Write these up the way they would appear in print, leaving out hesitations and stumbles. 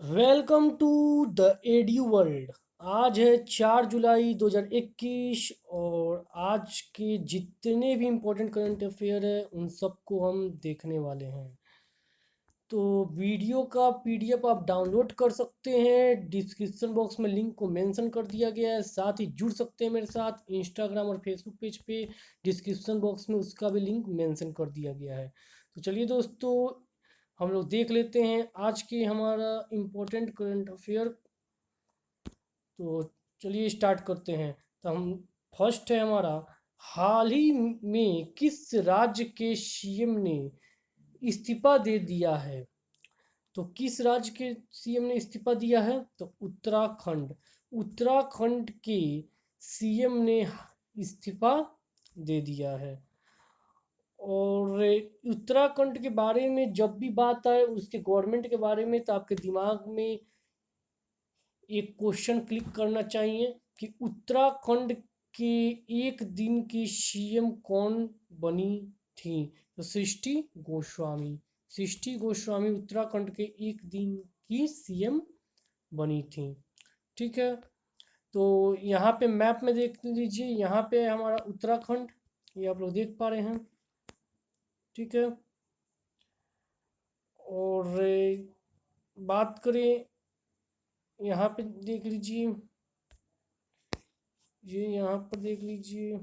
Welcome to the Edu World. आज है 4 जुलाई 2021 और आज के जितने भी इम्पोर्टेंट करंट अफेयर है उन सबको हम देखने वाले हैं। तो वीडियो का पीडीएफ आप डाउनलोड कर सकते हैं, डिस्क्रिप्शन बॉक्स में लिंक को मेंशन कर दिया गया है। साथ ही जुड़ सकते हैं मेरे साथ इंस्टाग्राम और फेसबुक पेज पे, डिस्क्रिप्शन बॉक्स में उसका भी लिंक मेंशन कर दिया गया है। तो चलिए दोस्तों, हम लोग देख लेते हैं आज के हमारा इम्पोर्टेंट करंट अफेयर। तो चलिए स्टार्ट करते हैं। तो हम फर्स्ट है हमारा, हाल ही में किस राज्य के सीएम ने इस्तीफा दे दिया है? तो किस राज्य के सीएम ने इस्तीफा दिया है? तो उत्तराखंड। उत्तराखंड के सीएम ने इस्तीफा दे दिया है। और उत्तराखंड के बारे में जब भी बात आए उसके गवर्नमेंट के बारे में, तो आपके दिमाग में एक क्वेश्चन क्लिक करना चाहिए कि उत्तराखंड के एक दिन की सीएम कौन बनी थी? तो सृष्टि गोस्वामी। सृष्टि गोस्वामी उत्तराखंड के एक दिन की सीएम बनी थी। ठीक है, तो यहाँ पे मैप में देख लीजिए, यहाँ पे हमारा उत्तराखंड, ये आप लोग देख पा रहे हैं। ठीक है, और बात करें, यहाँ पे देख लीजिए, ये यहाँ पर देख लीजिए,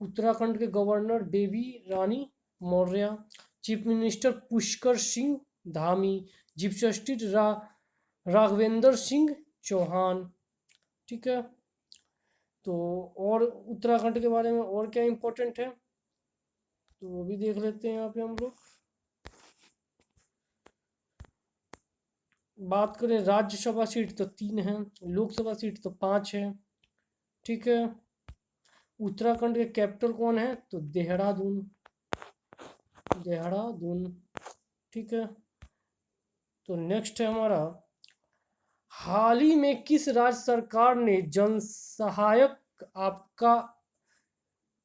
उत्तराखंड के governor Baby Rani Maurya, chief minister Pushkar Singh Dhami, chief justice Raghavendra Singh Chauhan. ठीक है, तो और उत्तराखंड के बारे में और क्या इम्पोर्टेंट है तो वो भी देख लेते हैं। यहाँ पे हम लोग बात करें, राज्यसभा सीट तो 3 है, लोकसभा सीट तो 5 है। ठीक है, उत्तराखंड के कैपिटल कौन है? तो देहरादून। देहरादून। ठीक है, तो नेक्स्ट है हमारा, हाल ही में किस राज्य सरकार ने जन सहायक आपका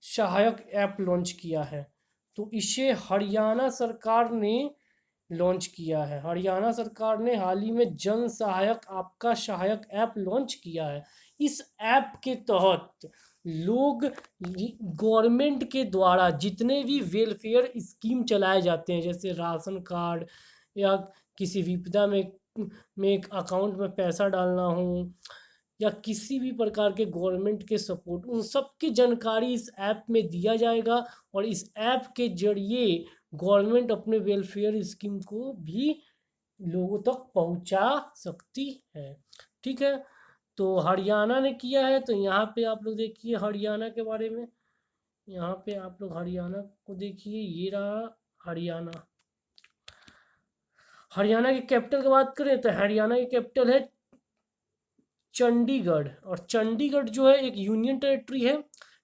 सहायक ऐप लॉन्च किया है? तो इसे हरियाणा सरकार ने लॉन्च किया है। हरियाणा सरकार ने हाल ही में जन सहायक आपका सहायक ऐप लॉन्च किया है। इस ऐप के तहत लोग गवर्नमेंट के द्वारा जितने भी वेलफेयर स्कीम चलाए जाते हैं, जैसे राशन कार्ड या किसी विपदा में एक अकाउंट में पैसा डालना हो, या किसी भी प्रकार के गवर्नमेंट के सपोर्ट, उन सब की जानकारी इस ऐप में दिया जाएगा। और इस ऐप के जरिए गवर्नमेंट अपने वेलफेयर स्कीम को भी लोगों तक पहुंचा सकती है। ठीक है, तो हरियाणा ने किया है। तो यहाँ पे आप लोग देखिए हरियाणा के बारे में, यहाँ पे आप लोग हरियाणा को देखिए, ये रहा हरियाणा। हरियाणा की कैपिटल की बात करें तो हरियाणा की कैपिटल है चंडीगढ़। और चंडीगढ़ जो है एक यूनियन टेरिटरी है।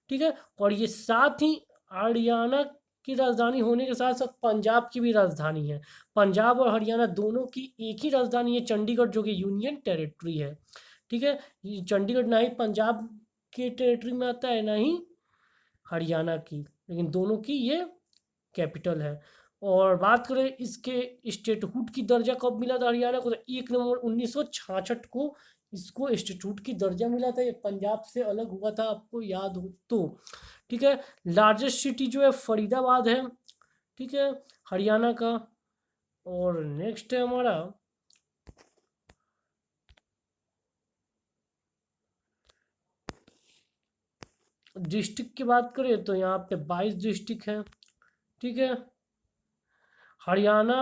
ठीक है, और ये साथ ही हरियाणा की राजधानी होने के साथ साथ पंजाब की भी राजधानी है। पंजाब और हरियाणा दोनों की एक ही राजधानी है चंडीगढ़, जो कि यूनियन टेरिटरी है। ठीक है, ये चंडीगढ़ ना ही पंजाब के टेरिटरी में आता है ना ही हरियाणा की, लेकिन दोनों की ये कैपिटल है। और बात करें इसके स्टेटहुड की दर्जा कब मिला था हरियाणा को, तो 1 नवंबर 1966 को इसको स्टेटहुड की दर्जा मिला था। ये पंजाब से अलग हुआ था, आपको याद हो तो। ठीक है, लार्जेस्ट सिटी जो है फरीदाबाद है। ठीक है, हरियाणा का। और नेक्स्ट है हमारा, डिस्ट्रिक्ट की बात करें तो यहाँ पे 22 डिस्ट्रिक्ट हैं। ठीक है, हरियाणा,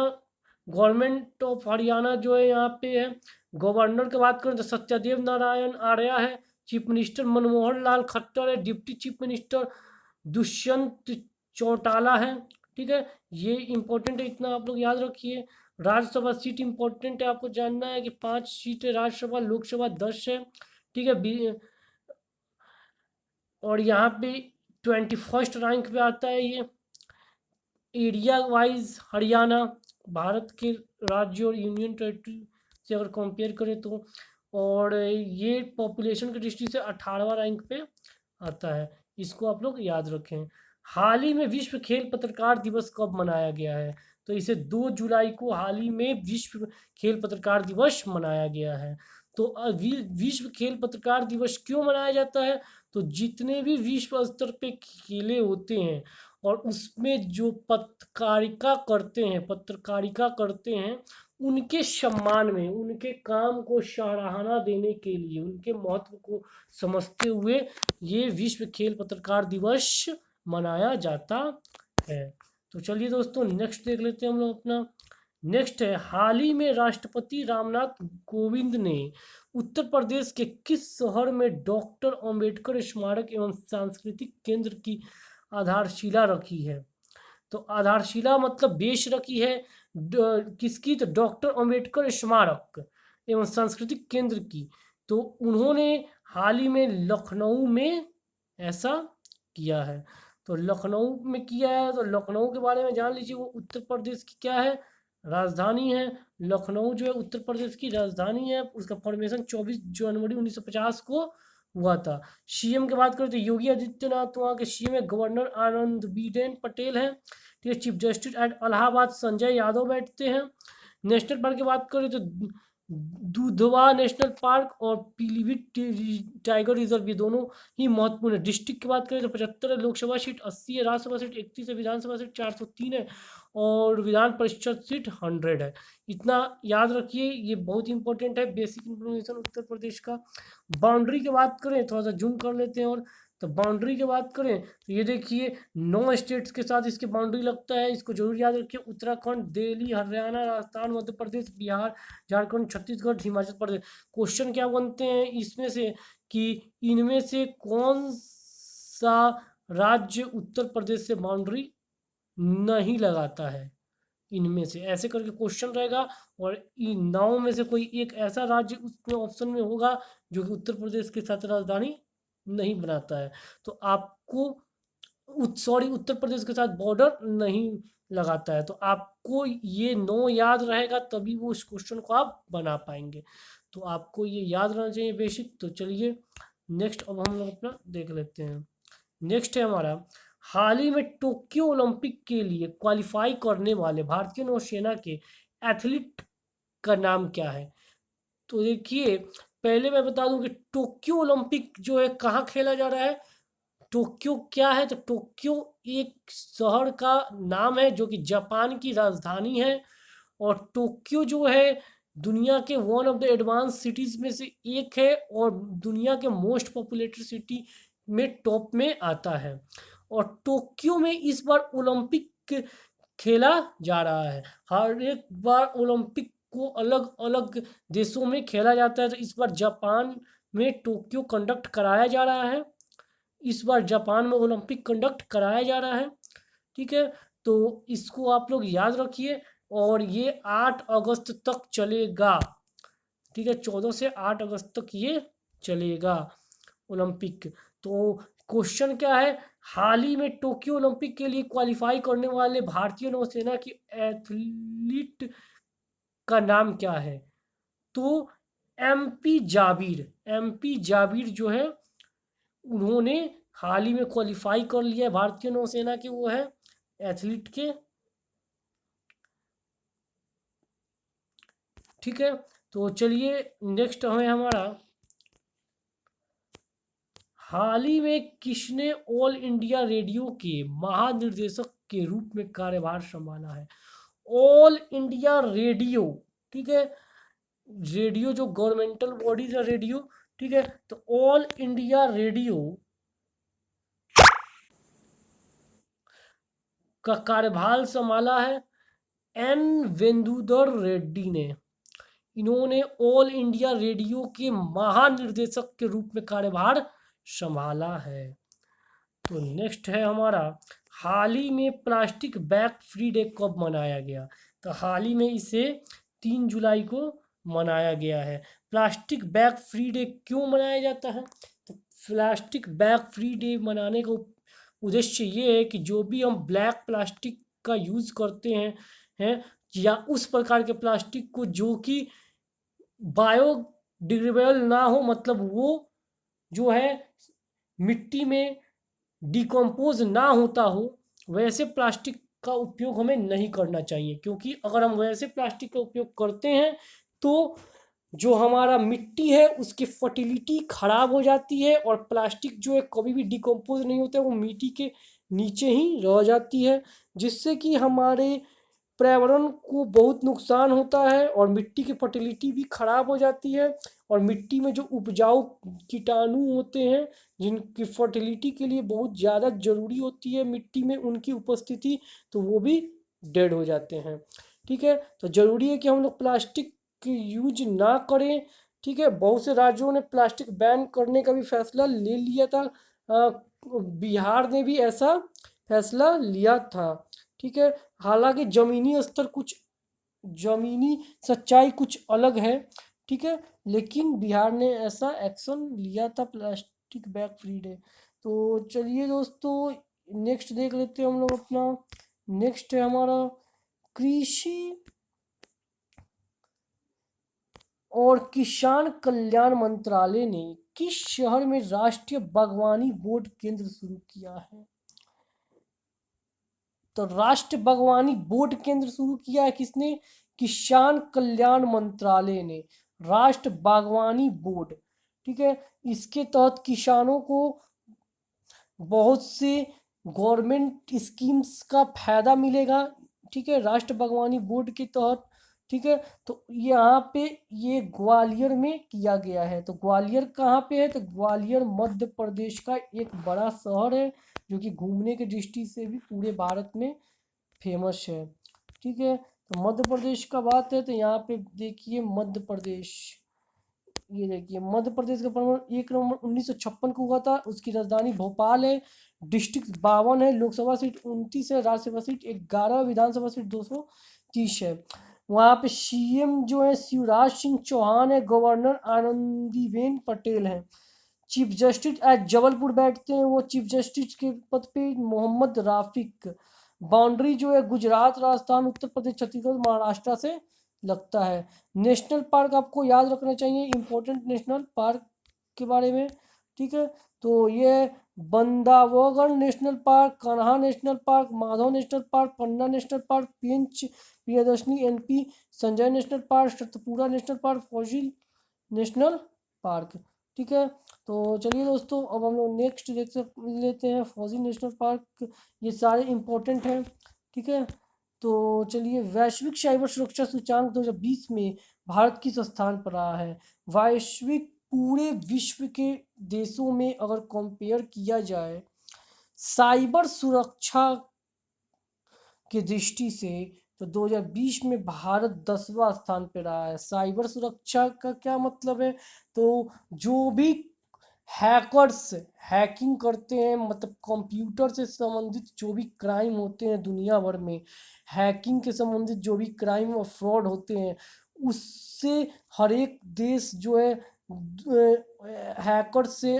गवर्नमेंट ऑफ हरियाणा जो है यहाँ पे है। गवर्नर की बात करें तो सत्यदेव नारायण आर्या है। चीफ मिनिस्टर मनमोहन लाल खट्टर है। Deputy chief minister Dushyant Chautala है। ठीक है, ये इंपॉर्टेंट है, इतना आप लोग याद रखिए। राज्यसभा सीट इंपॉर्टेंट है, आपको जानना है कि 5 सीटें राज्यसभा, लोकसभा 10 है। ठीक है, और यहाँ पे 21st रैंक पे आता है ये। एरिया वाइज हरियाणा भारत के राज्य और यूनियन टेरिटरी से अगर कंपेयर करें तो, और ये पॉपुलेशन की दृष्टि से 18वां रैंक पे आता है। इसको आप लोग याद रखें। हाल ही में विश्व खेल पत्रकार दिवस कब मनाया गया है? तो इसे 2 जुलाई को हाल ही में विश्व खेल पत्रकार दिवस मनाया गया है। तो विश्व खेल पत्रकार दिवस क्यों मनाया जाता है? तो जितने भी विश्व स्तर पे खेले होते हैं और उसमें जो पत्रकारिता करते हैं, उनके सम्मान में, उनके काम को सराहना देने के लिए, उनके महत्व को समझते हुए ये विश्व खेल पत्रकार दिवस मनाया जाता है। तो चलिए दोस्तों, नेक्स्ट देख लेते हैं हम लोग अपना। नेक्स्ट है, हाल ही में राष्ट्रपति रामनाथ कोविंद ने उत्तर प्रदेश के किस शहर में डॉक्टर अंबेडकर स्मारक एवं सांस्कृतिक केंद्र की आधारशिला रखी है? तो आधारशिला मतलब बेस रखी है किसकी? तो डॉक्टर अंबेडकर स्मारक एवं सांस्कृतिक केंद्र की। तो उन्होंने हाल ही में लखनऊ में ऐसा किया है। तो लखनऊ में किया है, तो लखनऊ के बारे में जान लीजिए, वो उत्तर प्रदेश की क्या है? राजधानी है। लखनऊ जो है उत्तर प्रदेश की राजधानी है। उसका फॉर्मेशन 24 जनवरी 1950 को हुआ था। सीएम की बात करें तो योगी आदित्यनाथ वहाँ के सीएम है। गवर्नर आनंदीबेन पटेल हैं। ठीक है। Chief justice eight Allahabad Sanjay Yadav बैठते हैं। नेशनल पार्क की बात करें तो दुधवा नेशनल पार्क और पीलीभीत टाइगर रिजर्व, ये दोनों ही महत्वपूर्ण है। डिस्ट्रिक्ट की बात करें तो 75 है लोकसभा सीट, 80 है राज्यसभा सीट, 31 है विधानसभा सीट, 403 है और विधान परिषद सीट 100 है। इतना याद रखिए, ये बहुत इंपॉर्टेंट है, बेसिक इंफॉर्मेशन उत्तर प्रदेश का। बाउंड्री की बात करें, थोड़ा सा जूम कर लेते हैं। और तो बाउंड्री की बात करें तो ये देखिए 9 स्टेट्स के साथ इसकी बाउंड्री लगता है, इसको जरूर याद रखिए। उत्तराखंड, दिल्ली, हरियाणा, राजस्थान, मध्य प्रदेश, बिहार, झारखंड, छत्तीसगढ़, हिमाचल प्रदेश। क्वेश्चन क्या बनते हैं इसमें से कि इनमें से कौन सा राज्य उत्तर प्रदेश से बाउंड्री नहीं लगाता है? इनमें से ऐसे करके क्वेश्चन रहेगा और इन 9 में से कोई एक ऐसा राज्य उसमें ऑप्शन में होगा जो कि उत्तर प्रदेश के साथ राजधानी नहीं बनाता है। तो आपको सॉरी, उत्तर प्रदेश के साथ बॉर्डर नहीं लगाता है। तो आपको ये 9 याद रहेगा, तभी वो इस क्वेश्चन को आप बना पाएंगे। तो आपको ये याद रहना चाहिए बेसिक। तो चलिए नेक्स्ट अब हम लोग अपना देख लेते हैं। नेक्स्ट है हमारा, हाल ही में टोक्यो ओलंपिक के लिए क्वालिफाई करने वाले भारतीय नौसेना के एथलीट का नाम क्या है? तो देखिए, पहले मैं बता दूं कि टोक्यो ओलंपिक जो है कहाँ खेला जा रहा है। टोक्यो क्या है? तो टोक्यो एक शहर का नाम है जो कि जापान की राजधानी है। और टोक्यो जो है दुनिया के one of the advance cities में से एक है और दुनिया के मोस्ट पॉपुलेटेड सिटी में टॉप में आता है। और टोक्यो में इस बार ओलंपिक खेला जा रहा है। हर एक बार ओलंपिक को अलग अलग देशों में खेला जाता है, तो इस बार जापान में टोक्यो कंडक्ट कराया जा रहा है। इस बार जापान में ओलंपिक कंडक्ट कराया जा रहा है। ठीक है। तो इसको आप लोग याद रखिए और ये 8 अगस्त तक चलेगा। ठीक है, 14 से 8 अगस्त तक ये चलेगा ओलंपिक। तो क्वेश्चन क्या है, हाल ही में टोक्यो ओलंपिक के लिए क्वालिफाई करने वाले भारतीय नौसेना की एथलीट का नाम क्या है? तो एमपी जाबिर जो है, उन्होंने हाल ही में क्वालिफाई कर लिया है भारतीय नौसेना के, वो है एथलीट के। ठीक है। तो चलिए नेक्स्ट हमें हमारा, हाल ही में किसने ऑल इंडिया रेडियो के महानिर्देशक के रूप में कार्यभार संभाला है? ऑल इंडिया रेडियो, ठीक है, रेडियो जो गवर्नमेंटल बॉडीज है रेडियो, ठीक है, तो ऑल इंडिया रेडियो का कार्यभार संभाला है एन वेंदुदर रेड्डी ने। इन्होंने ऑल इंडिया रेडियो के महानिर्देशक के रूप में कार्यभार संभाला है। तो नेक्स्ट है हमारा, हाल ही में प्लास्टिक बैग फ्री डे कब मनाया गया? तो हाल ही में इसे 3 जुलाई को मनाया गया है। प्लास्टिक बैग फ्री डे क्यों मनाया जाता है? तो प्लास्टिक बैग फ्री डे मनाने का उद्देश्य ये है कि जो भी हम ब्लैक प्लास्टिक का यूज़ करते हैं या उस प्रकार के प्लास्टिक को जो कि बायोडिग्रेडेबल ना हो, मतलब वो जो है मिट्टी में डिकम्पोज ना होता हो वैसे प्लास्टिक का उपयोग हमें नहीं करना चाहिए, क्योंकि अगर हम वैसे प्लास्टिक का उपयोग करते हैं तो जो हमारा मिट्टी है उसकी फर्टिलिटी खराब हो जाती है, और प्लास्टिक जो है कभी भी डिकम्पोज नहीं होता है, वो मिट्टी के नीचे ही रह जाती है, जिससे कि हमारे पर्यावरण को बहुत नुकसान होता है और मिट्टी की फर्टिलिटी भी खराब हो जाती है। और मिट्टी में जो उपजाऊ कीटाणु होते हैं जिनकी फर्टिलिटी के लिए बहुत ज़्यादा ज़रूरी होती है मिट्टी में उनकी उपस्थिति, तो वो भी डेड हो जाते हैं। ठीक है, तो ज़रूरी है कि हम लोग प्लास्टिक यूज ना करें। ठीक है, बहुत से राज्यों ने प्लास्टिक बैन करने का भी फैसला ले लिया था। बिहार ने भी ऐसा फैसला लिया था। ठीक है, हालांकि ज़मीनी स्तर कुछ, ज़मीनी सच्चाई कुछ अलग है। ठीक है, लेकिन बिहार ने ऐसा एक्शन लिया था प्लास्टिक बैग फ्री डे। तो चलिए दोस्तों, नेक्स्ट देख लेते हैं हम लोग अपना। नेक्स्ट है हमारा कृषि और किसान कल्याण मंत्रालय ने किस शहर में राष्ट्रीय बागवानी बोर्ड केंद्र शुरू किया है? तो राष्ट्रीय बागवानी बोर्ड केंद्र शुरू किया है किसने? किसान कल्याण मंत्रालय ने राष्ट्रीय बागवानी बोर्ड। ठीक है, इसके तहत किसानों को बहुत से गवर्नमेंट स्कीम्स का फायदा मिलेगा। ठीक है, राष्ट्रीय बागवानी बोर्ड के तहत। ठीक है, तो यहाँ पे ये ग्वालियर में किया गया है। तो ग्वालियर कहाँ पे है? तो ग्वालियर मध्य प्रदेश का एक बड़ा शहर है, जो कि घूमने की दृष्टि से भी पूरे भारत में फेमस है। ठीक है, तो मध्य प्रदेश का बात है तो यहाँ पे देखिए मध्य प्रदेश, ये देखिए मध्य प्रदेश का परमाणु 1 नवंबर 1956 को हुआ था। उसकी राजधानी भोपाल है। डिस्ट्रिक्ट 52 है। लोकसभा सीट 29 है। राज्यसभा सीट 11, विधानसभा सीट 230 है। वहाँ पे सीएम जो है शिवराज सिंह चौहान है। गवर्नर आनंदीबेन पटेल है। चीफ जस्टिस एट जबलपुर बैठते हैं वो चीफ जस्टिस के पद पे मोहम्मद राफिक। बाउंड्री जो है गुजरात, राजस्थान, उत्तर प्रदेश, छत्तीसगढ़, महाराष्ट्र से लगता है। नेशनल पार्क आपको याद रखना चाहिए इंपॉर्टेंट नेशनल पार्क के बारे में। ठीक है, तो ये Bandhavgarh national park, Kanha national park, Madhav national park, Panna national park, Pench Priyadarshini NP, Sanjay national park, Satpura national park, fossil national park. ठीक है, तो चलिए दोस्तों, अब हम लोग नेक्स्ट लेते हैं फॉजी नेशनल पार्क। ये सारे इम्पोर्टेंट हैं। ठीक है, तो चलिए, वैश्विक साइबर सुरक्षा सूचांक 2020 में भारत किस स्थान पर रहा है? वैश्विक पूरे विश्व के देशों में अगर कंपेयर किया जाए साइबर सुरक्षा की दृष्टि से, तो 2020 में भारत 10वां स्थान पे रहा है। साइबर सुरक्षा का क्या मतलब है? तो जो भी हैकर्स हैकिंग करते हैं, मतलब कंप्यूटर से संबंधित जो भी क्राइम होते हैं दुनिया भर में, हैकिंग के संबंधित जो भी क्राइम और फ्रॉड होते हैं, उससे हर एक देश जो है हैकर से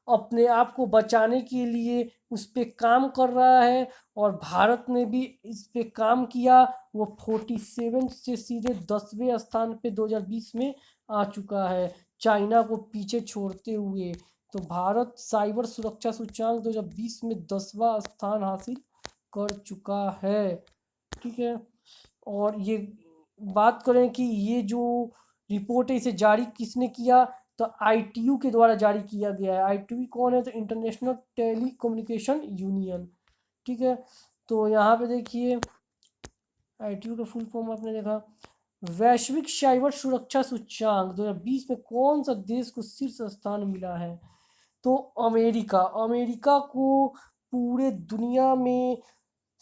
अपने आप को बचाने के लिए उस पे काम कर रहा है। और भारत ने भी इस पे काम किया। वो 47 से सीधे 10वें स्थान पे 2020 में आ चुका है, चाइना को पीछे छोड़ते हुए। तो भारत साइबर सुरक्षा सूचांक 2020 में 10वां स्थान हासिल कर चुका है। ठीक है, और ये बात करें कि ये जो रिपोर्ट है इसे जारी किसने किया, तो आईटीयू के द्वारा जारी किया गया है। आईटीयू कौन है? तो इंटरनेशनल टेली कम्युनिकेशन यूनियन। ठीक है, तो यहाँ पे देखिए आईटीयू का फुल फॉर्म आपने देखा। वैश्विक साइबर सुरक्षा सूचांक 2020 में कौन सा देश को शीर्ष स्थान मिला है? तो अमेरिका। अमेरिका को पूरे दुनिया में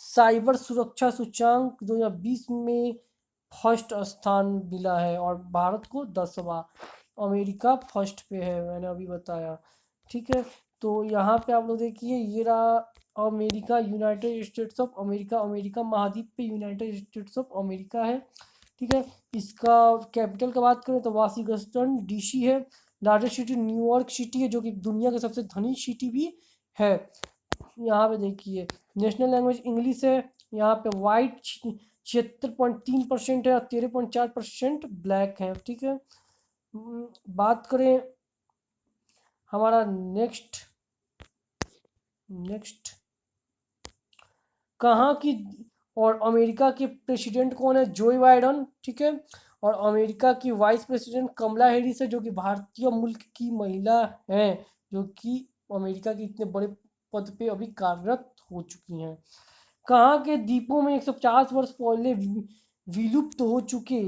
साइबर सुरक्षा सूचांक 2020 में फर्स्ट स्थान मिला है, और भारत को 10वां। अमेरिका फर्स्ट पे है, मैंने अभी बताया। ठीक है, तो यहाँ पे आप लोग देखिए ये रहा America, United states of America. America महाद्वीप पे यूनाइटेड स्टेट्स ऑफ अमेरिका है। ठीक है, इसका कैपिटल का बात करें तो वाशिंगटन डीसी है। लार्जेस्ट सिटी न्यूयॉर्क सिटी है, जो कि दुनिया की सबसे धनी सिटी भी है। यहाँ पे देखिए नेशनल लैंग्वेज इंग्लिश है। यहाँ पे वाइट 76.3% है और 13.4% ब्लैक है। ठीक है, बात करें हमारा नेक्स्ट नेक्स्ट, कहाँ की और अमेरिका के प्रेसिडेंट कौन है? जो बाइडन, ठीक है। और अमेरिका की वाइस प्रेसिडेंट कमला हैरिस है, जो कि भारतीय मुल्क की महिला हैं, जो कि अमेरिका के इतने बड़े पद पे अभी कार्यरत हो चुकी हैं। कहाँ के द्वीपों में 150 वर्ष पहले विलुप्त हो चुके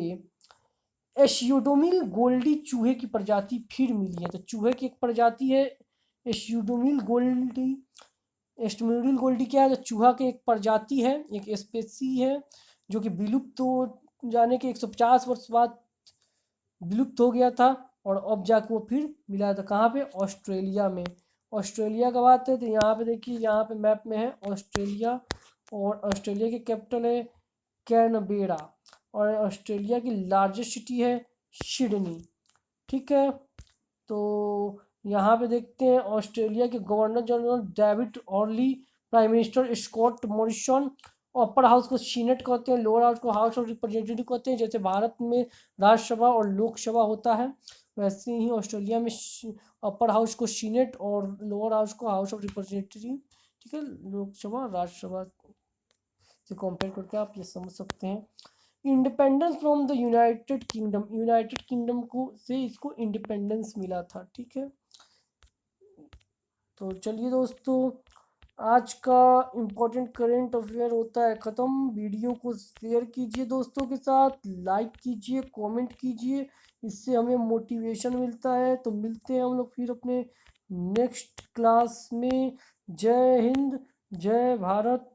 एशियोडोमिल गोल्डी चूहे की प्रजाति फिर मिली है। तो चूहे की एक प्रजाति है एशियोडोमिल गोल्डी। एस्टोमिडल गोल्डी क्या है? तो चूहा की एक प्रजाति है, एक स्पेसी है, जो कि विलुप्त हो जाने के 150 वर्ष बाद विलुप्त हो गया था, और अब जाके वो फिर मिला था। कहाँ पे? ऑस्ट्रेलिया में। ऑस्ट्रेलिया का बात है तो यहाँ पे देखिए, यहाँ पे मैप में है ऑस्ट्रेलिया, और ऑस्ट्रेलिया की कैपिटल है कैनबेरा, और ऑस्ट्रेलिया की लार्जेस्ट सिटी है सिडनी, ठीक है। तो यहाँ पे देखते हैं ऑस्ट्रेलिया के governor general David Hurley, prime minister Scott Morrison. Upper house को सीनेट कहते हैं, लोअर हाउस को हाउस ऑफ रिप्रेजेंटेटिव कहते हैं। जैसे भारत में राज्यसभा और लोकसभा होता है, वैसे ही ऑस्ट्रेलिया में अपर हाउस को सीनेट और लोअर हाउस को हाउस ऑफ रिप्रेजेंटेटिव, ठीक है। लोकसभा राज्यसभा से कंपेयर करके आप ये समझ सकते हैं। Independence from the United kingdom, United kingdom को से इसको इंडिपेंडेंस मिला था, ठीक है। तो चलिए दोस्तों, आज का इम्पोर्टेंट करेंट अफेयर होता है ख़त्म। वीडियो को शेयर कीजिए दोस्तों के साथ, लाइक कीजिए, कमेंट कीजिए, इससे हमें मोटिवेशन मिलता है। तो मिलते हैं हम लोग फिर अपने नेक्स्ट क्लास में। जय हिंद, जय भारत।